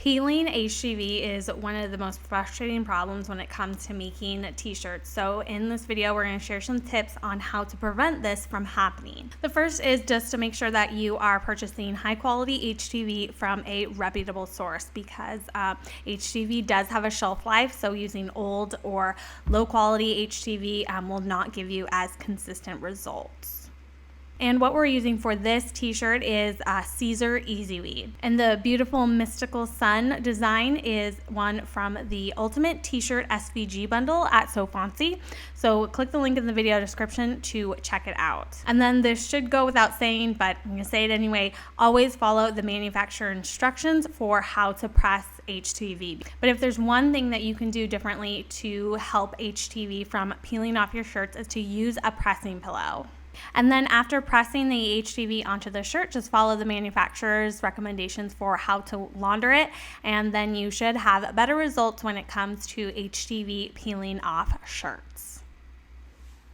Peeling HTV is one of the most frustrating problems when it comes to making t-shirts. So in this video, we're going to share some tips on how to prevent this from happening. The first is just to make sure that you are purchasing high quality HTV from a reputable source, because HTV does have a shelf life. So using old or low quality HTV will not give you as consistent results. And what we're using for this t-shirt is Caesar Easy Weed. And the beautiful mystical sun design is one from the Ultimate T-shirt SVG bundle at So Fancy. So click the link in the video description to check it out. And then this should go without saying, but I'm gonna say it anyway, always follow the manufacturer instructions for how to press HTV. But if there's one thing that you can do differently to help HTV from peeling off your shirts, is to use a pressing pillow. And then after pressing the HTV onto the shirt, just follow the manufacturer's recommendations for how to launder it, and then you should have better results when it comes to HTV peeling off shirts.